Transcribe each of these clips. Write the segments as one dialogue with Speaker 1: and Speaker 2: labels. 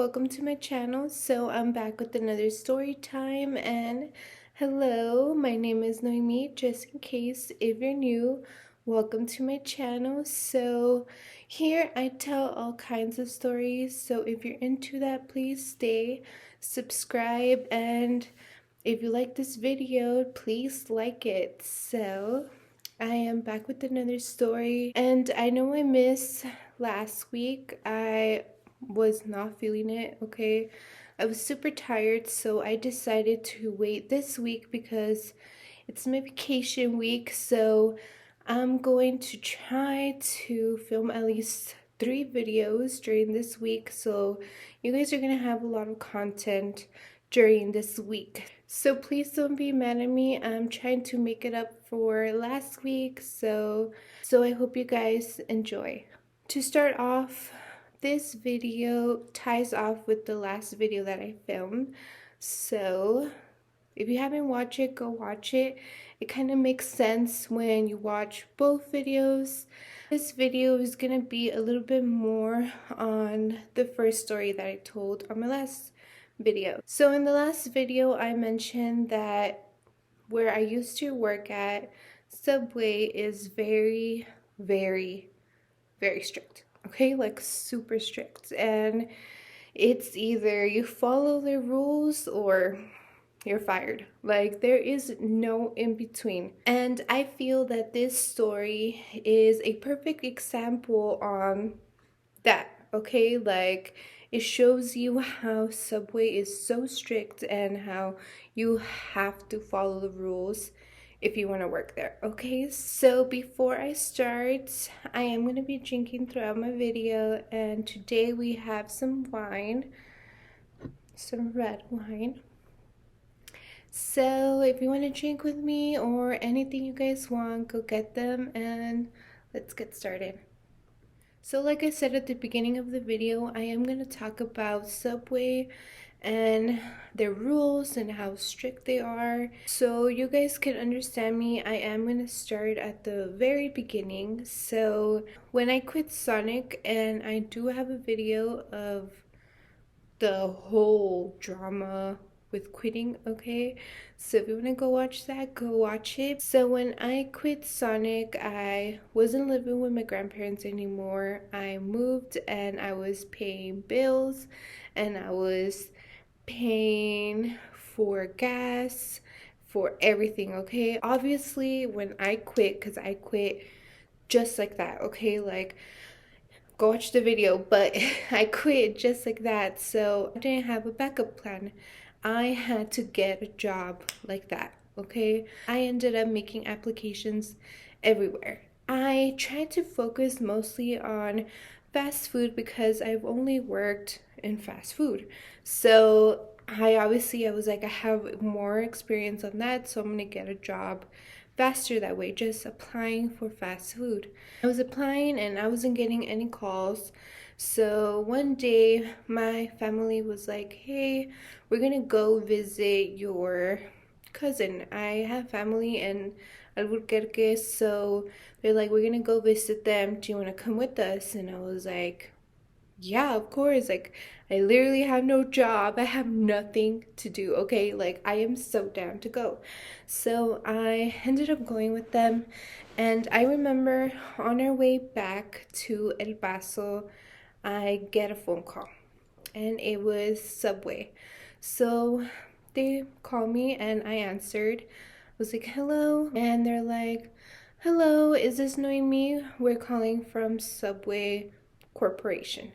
Speaker 1: welcome to my channel. So I'm back with another story time, and hello, my name is Noemi. Just in case if you're new, welcome to my channel. So here I tell all kinds of stories, so if you're into that, please stay, subscribe, and if you like this video, please like it. So I am back with another story, and I know I missed last week. I was not feeling it, okay? I was super tired, so I decided to wait this week because it's my vacation week. So I'm going to try to film at least 3 videos during this week, so you guys are gonna have a lot of content during this week. So please don't be mad at me. I'm trying to make it up for last week, so I hope you guys enjoy. To start off, this video ties off with the last video that I filmed. So if you haven't watched it, go watch it. It kind of makes sense when you watch both videos. This video is gonna be a little bit more on the first story that I told on my last video. So in the last video, I mentioned that where I used to work at, Subway is very, very, very strict. Okay, like super strict, and it's either you follow the rules or you're fired. Like, there is no in between. And I feel that this story is a perfect example on that, okay? Like, it shows you how Subway is so strict and how you have to follow the rules if you want to work there, okay? So before I start, I am going to be drinking throughout my video, and today we have some wine, some red wine. So if you want to drink with me or anything you guys want, go get them and let's get started. So like I said at the beginning of the video, I am going to talk about Subway and their rules and how strict they are. So you guys can understand me, I am going to start at the very beginning. So when I quit Sonic, and I do have a video of the whole drama with quitting, okay? So if you want to go watch that, go watch it. So when I quit Sonic, I wasn't living with my grandparents anymore. I moved and I was paying bills, and I was paying for gas, for everything, okay? Obviously, when I quit, because I quit just like that, okay? Like, go watch the video, but I quit just like that, so I didn't have a backup plan. I had to get a job like that, okay? I ended up making applications everywhere. I tried to focus mostly on fast food because I've only worked in fast food. So I was like, I have more experience on that, so I'm gonna get a job faster that way, just applying for fast food. I was applying and I wasn't getting any calls. So one day my family was like, hey, we're gonna go visit your cousin. I have family in Albuquerque, so they're like, we're gonna go visit them. Do you want to come with us? And I was like, yeah, of course. Like, I literally have no job. I have nothing to do, okay? Like, I am so down to go. So I ended up going with them. And I remember on our way back to El Paso, I get a phone call. And it was Subway. So they called me and I answered. I was like, hello. And they're like, hello, is this Noemi? We're calling from Subway Corporation.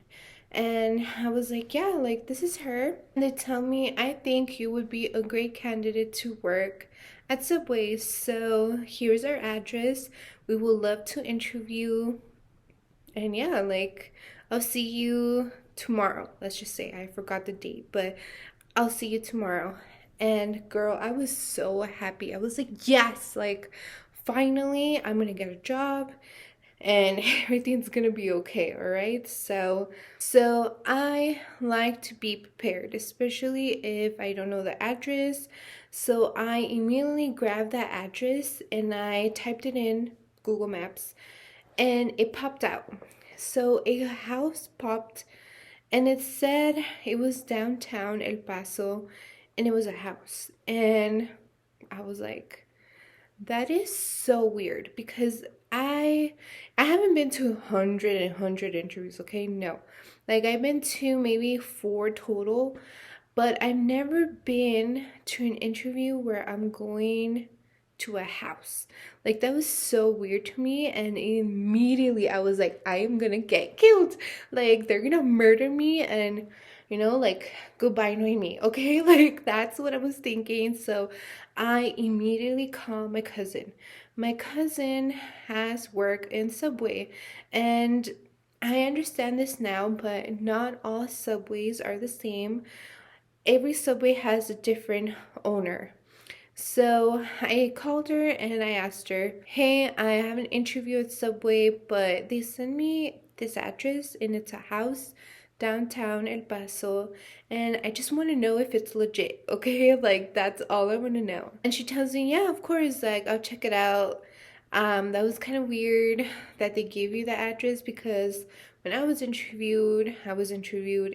Speaker 1: And I was like, yeah, like, this is her. And they tell me, I think you would be a great candidate to work at Subway. So here's our address. We would love to interview. And yeah, like, I'll see you tomorrow. Let's just say, I forgot the date, but I'll see you tomorrow. And girl, I was so happy. I was like, yes, like, finally, I'm gonna get a job and everything's gonna be okay, all right? So I like to be prepared, especially if I don't know the address. So I immediately grabbed that address and I typed it in Google Maps, and it popped out. So a house popped And it said it was downtown El Paso and it was a house. And I was like, that is so weird because I haven't been to a hundred interviews, okay? No. Like I've been to maybe four total, but I've never been to an interview where I'm going to a house. Like that was so weird to me, and immediately I was like, I am gonna get killed. Like they're gonna murder me, and like goodbye Noemi, okay? Like that's what I was thinking. So I immediately called my cousin. My cousin has work in Subway, and I understand this now, but not all subways are the same. Every subway has a different owner. So I called her and I asked her, hey, I have an interview at Subway, but they sent me this address and it's a house downtown El Paso, and I just want to know if it's legit, okay? Like that's all I want to know. And she tells me, yeah, of course, like I'll check it out. That was kind of weird that they gave you the address because when I was interviewed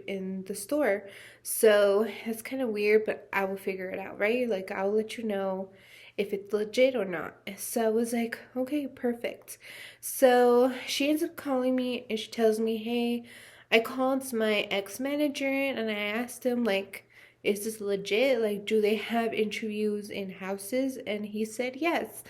Speaker 1: in the store. So it's kind of weird, but I will figure it out, right? Like I'll let you know if it's legit or not. So I was like, okay, perfect. So she ends up calling me and she tells me, hey, I called my ex-manager and I asked him like, is this legit? Like, do they have interviews in houses? And he said yes.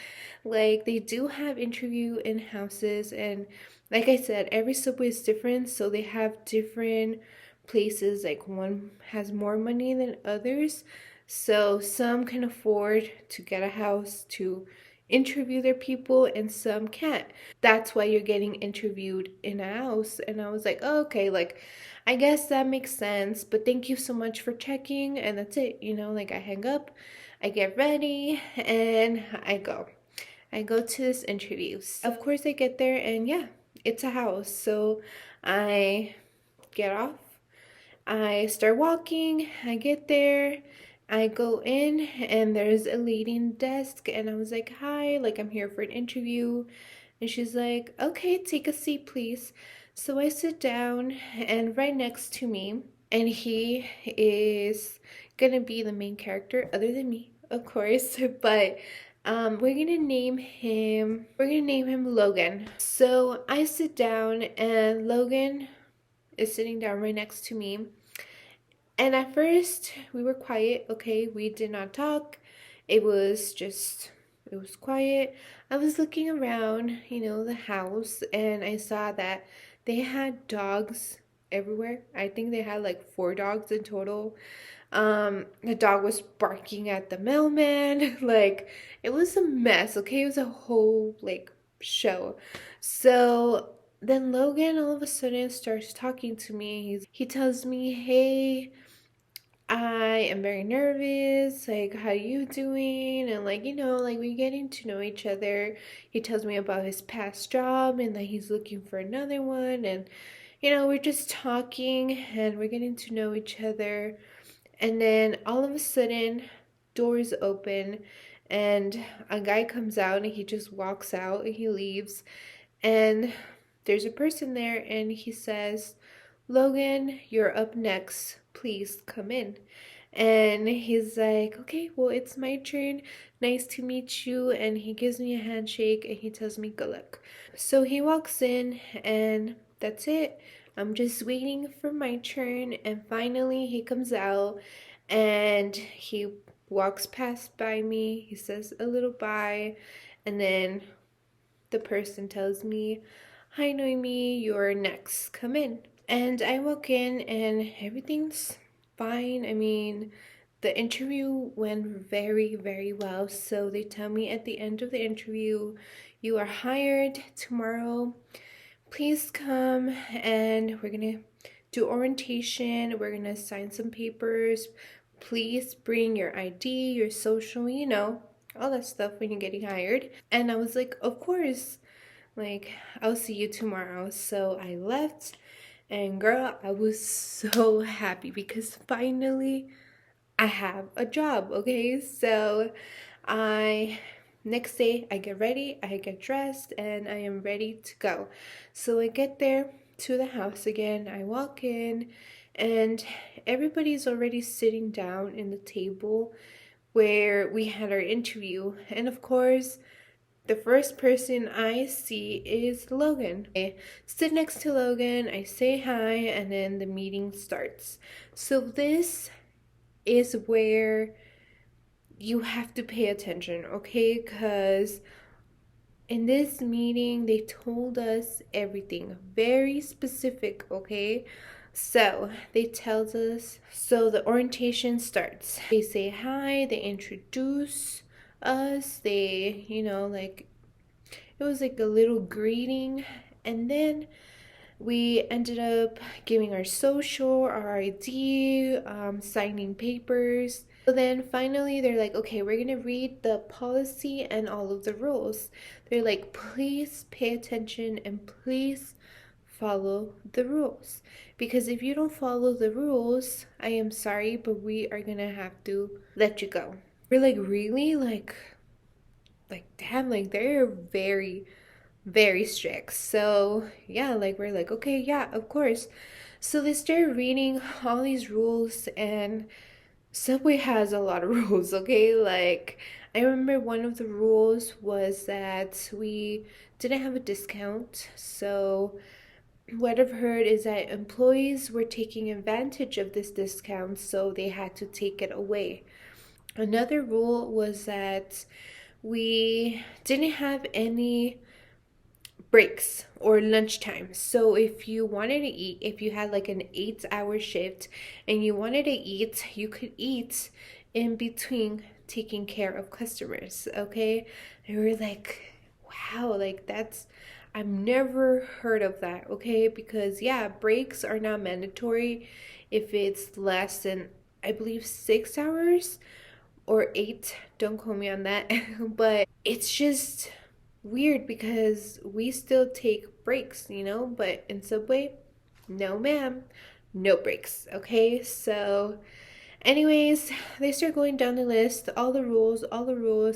Speaker 1: Like, they do have interview in houses. And like I said, every subway is different. So they have different places. Like, one has more money than others. So some can afford to get a house to interview their people and some can't. That's why you're getting interviewed in a house. And I was like, oh, okay, like I guess that makes sense, but thank you so much for checking. And that's it, like I hang up, I get ready, and I go to this interview. So of course I get there and yeah, it's a house. So I get off, I start walking, I get there, I go in, and there's a lady in the desk, and I was like, hi, like I'm here for an interview. And she's like, okay, take a seat, please. So I sit down, and right next to me, and he is gonna be the main character, other than me, of course, but we're gonna name him Logan. So I sit down, and Logan is sitting down right next to me. And at first, we were quiet, okay? We did not talk. It was quiet. I was looking around, the house, and I saw that they had dogs everywhere. I think they had like four dogs in total. The dog was barking at the mailman. Like, it was a mess, okay? It was a whole, like, show. So then Logan all of a sudden starts talking to me. He tells me, hey, I am very nervous. Like, how you doing? And like, like we getting to know each other. He tells me about his past job and that he's looking for another one. And we're just talking and we're getting to know each other. And then all of a sudden, doors open and a guy comes out and he just walks out and he leaves. And there's a person there and he says, Logan, you're up next. Please come in. And he's like, okay, well, it's my turn. Nice to meet you. And he gives me a handshake and he tells me good luck. So he walks in and that's it. I'm just waiting for my turn. And finally, he comes out and he walks past by me. He says a little bye. And then the person tells me, hi, Noemi, you're next. Come in. And I walk in and everything's fine. I mean, the interview went very, very well. So they tell me at the end of the interview, you are hired tomorrow. Please come and we're going to do orientation. We're going to sign some papers. Please bring your ID, your social, all that stuff when you're getting hired. And I was like, of course. Like, I'll see you tomorrow. So I left, and girl, I was so happy because finally I have a job, okay? So I next day I get ready, I get dressed, and I am ready to go. So I get there, to the house again. I walk in, and everybody's already sitting down in the table where we had our interview. And of course, the first person I see is Logan. I sit next to Logan, I say hi, and then the meeting starts. So this is where you have to pay attention, okay? Because in this meeting, they told us everything very specific, okay? So they tells us, so the orientation starts. They say hi, they introduce us, they, like it was like a little greeting, and then we ended up giving our social, our ID, signing papers. So then finally, they're like, okay, we're gonna read the policy and all of the rules. They're like, please pay attention and please follow the rules. Because if you don't follow the rules, I am sorry, but we are gonna have to let you go. We're like, really? Like damn, like they're very strict. So yeah, like we're like, okay, yeah, of course. So they start reading all these rules, and Subway has a lot of rules, okay? Like I remember one of the rules was that we didn't have a discount. So what I've heard is that employees were taking advantage of this discount, so they had to take it away. Another rule was that we didn't have any breaks or lunchtime. So if you wanted to eat, if you had like an 8-hour shift and you wanted to eat, you could eat in between taking care of customers, okay? And we were like, wow, like that's, I've never heard of that, okay? Because yeah, breaks are not mandatory if it's less than, I believe, 6 hours or eight. Don't quote me on that. But it's just weird because we still take breaks, but in Subway, no, ma'am, no breaks. Okay, so, anyways, they start going down the list, all the rules,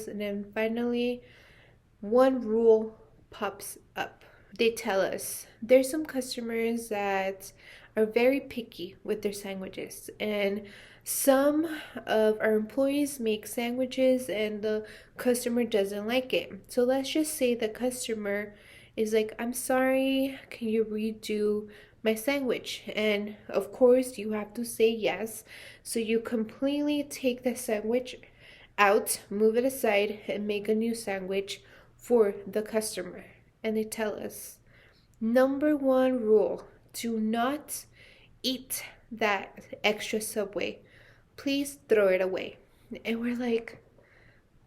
Speaker 1: and then finally, one rule pops up. They tell us there's some customers that are very picky with their sandwiches, and some of our employees make sandwiches and the customer doesn't like it. So let's just say the customer is like, I'm sorry, can you redo my sandwich? And of course you have to say yes. So you completely take the sandwich out, move it aside, and make a new sandwich for the customer. And they tell us, number one rule, do not eat that extra Subway. Please throw it away. And we're like,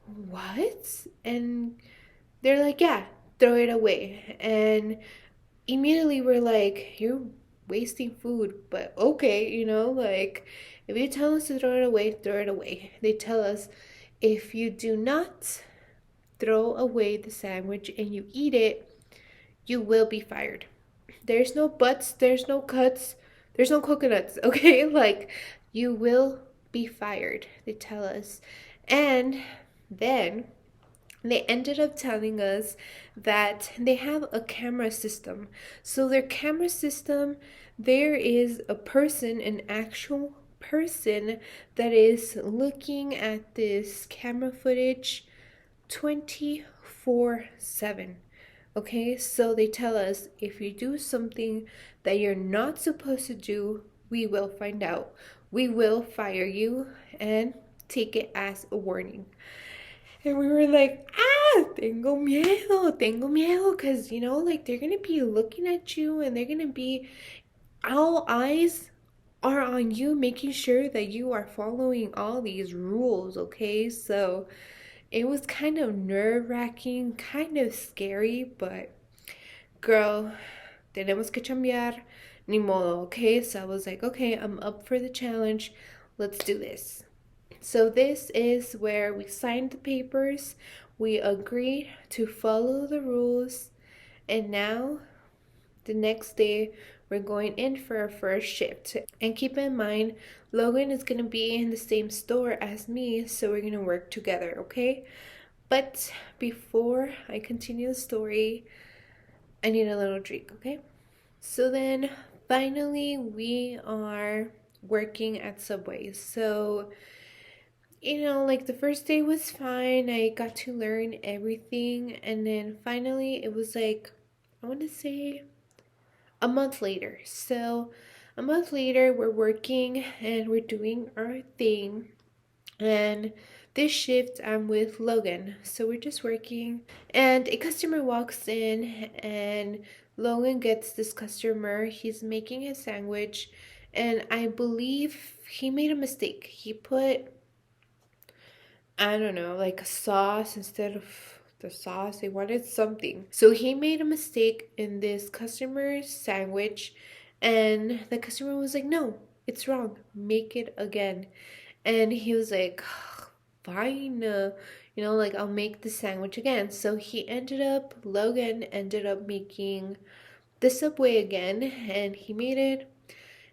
Speaker 1: what? And they're like, yeah, throw it away. And immediately we're like, you're wasting food, but okay, like if you tell us to throw it away, throw it away. They tell us, if you do not throw away the sandwich and you eat it, you will be fired. There's no buts, there's no cuts, there's no coconuts, okay? Like, you will be fired, they tell us. And then they ended up telling us that they have a camera system. So, their camera system, there is a person, an actual person, that is looking at this camera footage 24/7. Okay, so they tell us if you do something that you're not supposed to do, we will find out. We will fire you and take it as a warning. And we were like, tengo miedo, because, like they're gonna be looking at you and they're gonna be, all eyes are on you, making sure that you are following all these rules, okay? So it was kind of nerve wracking, kind of scary, but girl, tenemos que cambiar, ni modo, okay? So I was like, okay, I'm up for the challenge. Let's do this. So this is where we signed the papers, we agreed to follow the rules, and now the next day we're going in for our first shift. And keep in mind, Logan is going to be in the same store as me, so we're going to work together, okay? But before I continue the story, I need a little drink, okay? So then finally we are working at Subway. So, like the first day was fine. I got to learn everything. And then finally it was like, I want to say a month later. So, a month later, we're working and we're doing our thing. And this shift, I'm with Logan. So, we're just working. And a customer walks in, and Logan gets this customer. He's making a sandwich. And I believe he made a mistake. He put, I don't know, like a sauce instead of the sauce. They wanted something. So he made a mistake in this customer's sandwich, and the customer was like, no, it's wrong. Make it again. And he was like, fine. Like I'll make the sandwich again. So Logan ended up making the Subway again, and he made it,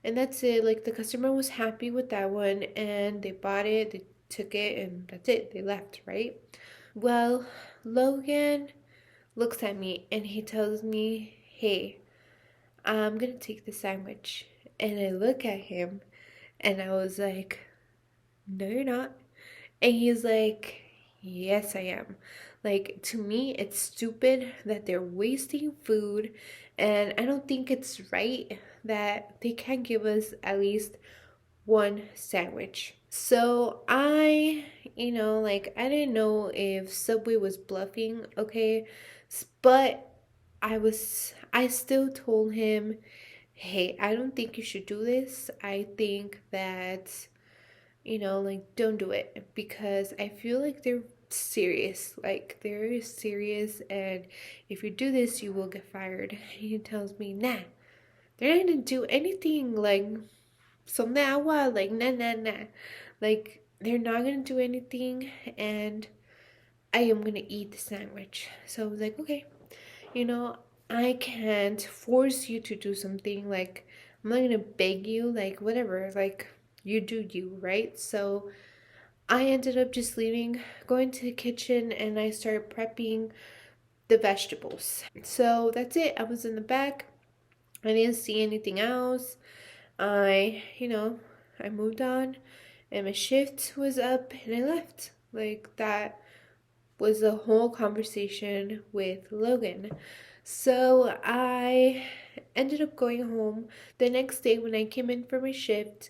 Speaker 1: and that's it. Like the customer was happy with that one, and they bought it, they took it, and that's it. They left, right? Well, Logan looks at me and he tells me, hey, I'm gonna take the sandwich. And I look at him and I was like, no, you're not. And he's like, yes, I am. Like, to me, it's stupid that they're wasting food, and I don't think it's right that they can't give us at least one sandwich. So like, I didn't know if Subway was bluffing, okay? But I still told him, hey, I don't think you should do this. I think that, like, don't do it because I feel like they're serious. Like, they're serious, and if you do this, you will get fired. He tells me, nah, they're not gonna do anything like son de agua, like nah nah nah. Like they're not gonna do anything, and I am gonna eat the sandwich. So I was like, okay, you know, I can't force you to do something. Like I'm not gonna beg you, like whatever, like you do you, right? So I ended up just leaving, going to the kitchen, and I started prepping the vegetables. So that's it. I was in the back. I didn't see anything else. I moved on, and my shift was up and I left. Like that was the whole conversation with Logan. So I ended up going home. The next day when I came in for my shift,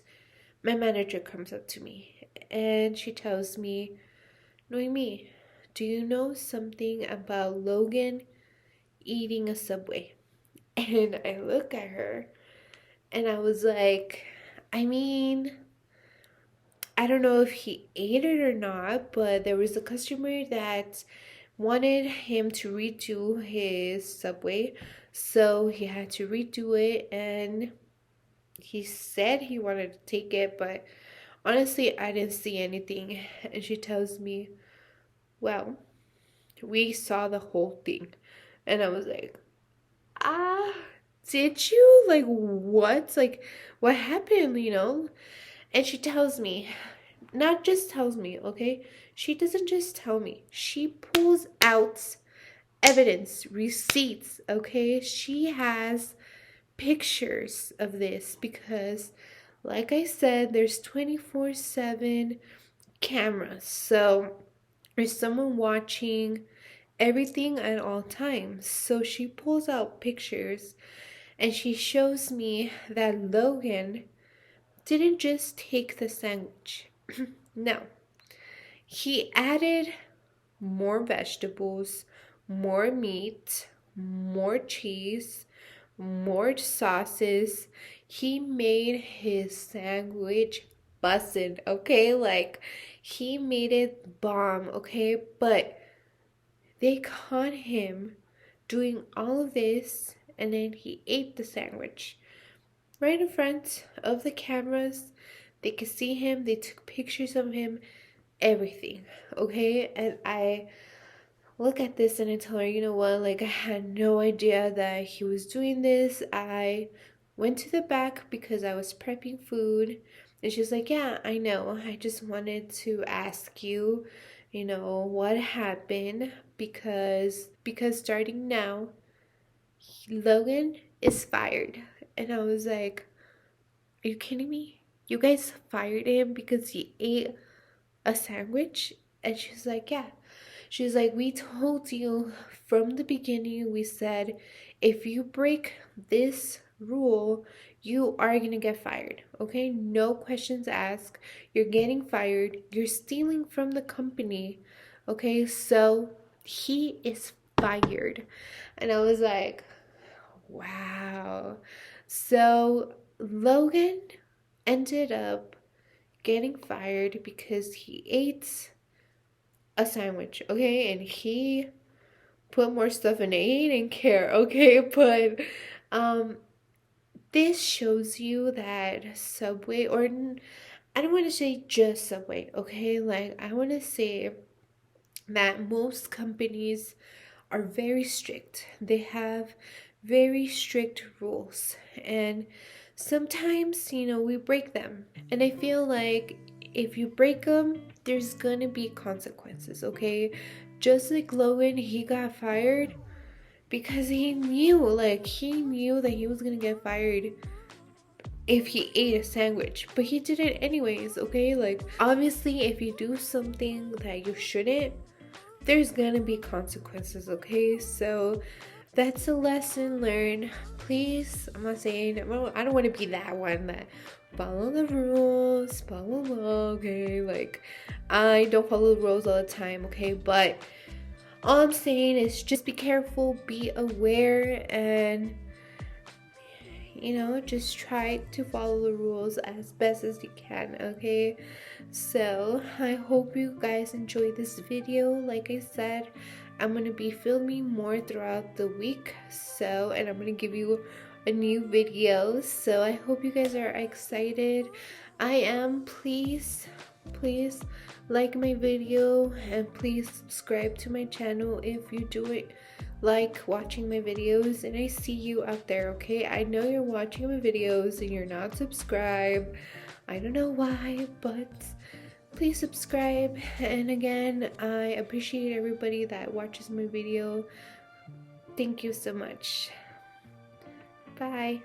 Speaker 1: my manager comes up to me and she tells me, Noemi, do you know something about Logan eating a Subway? And I look at her and I was like, I mean, I don't know if he ate it or not, but there was a customer that wanted him to redo his Subway, so he had to redo it, and he said he wanted to take it, but honestly, I didn't see anything. And she tells me, well, we saw the whole thing. And I was like, ah, did you? Like, what? Like, what happened, And she tells me, not just tells me, okay? She doesn't just tell me. She pulls out evidence, receipts, okay? She has pictures of this because, like I said, there's 24/7 cameras. So there's someone watching everything at all times. So she pulls out pictures and she shows me that Logan didn't just take the sandwich. No, he added more vegetables, more meat, more cheese, more sauces. He made his sandwich bussin', okay? Like, he made it bomb, okay? But they caught him doing all of this, and then he ate the sandwich right in front of the cameras. They could see him, they took pictures of him, everything, okay? And I look at this and I tell her, you know what, like I had no idea that he was doing this. I went to the back because I was prepping food, and she's like, yeah, I know. I just wanted to ask you, what happened, because starting now, Logan is fired. And I was like, are you kidding me? You guys fired him because he ate a sandwich? And she's like, yeah. She's like, we told you from the beginning, we said, if you break this rule, you are gonna get fired. Okay? No questions asked. You're getting fired. You're stealing from the company. Okay? So he is fired. And I was like, wow. So Logan ended up getting fired because he ate a sandwich, okay? And he put more stuff in it. He didn't care, okay? But um this shows you that Subway, or I don't want to say just Subway, okay? Like, I want to say that most companies are very strict. They have very strict rules. And sometimes, we break them. And I feel like if you break them, there's gonna be consequences, okay? Just like Logan, he got fired because he knew that he was gonna get fired if he ate a sandwich, but he did it anyways, okay? Like, obviously, if you do something that you shouldn't, there's gonna be consequences, okay? So that's a lesson learned. Please, I'm not saying, well, I don't want to be that one that follow the rules, blah blah blah, okay? Like, I don't follow the rules all the time, okay? But all I'm saying is just be careful, be aware, and just try to follow the rules as best as you can, okay? So I hope you guys enjoyed this video. Like I said, I'm gonna be filming more throughout the week, and I'm gonna give you a new video, so I hope you guys are excited. I am. Please like my video, and please subscribe to my channel if you do it like watching my videos. And I see you out there, okay? I know you're watching my videos and you're not subscribed. I don't know why, but please subscribe. And again, I appreciate everybody that watches my video. Thank you so much. Bye.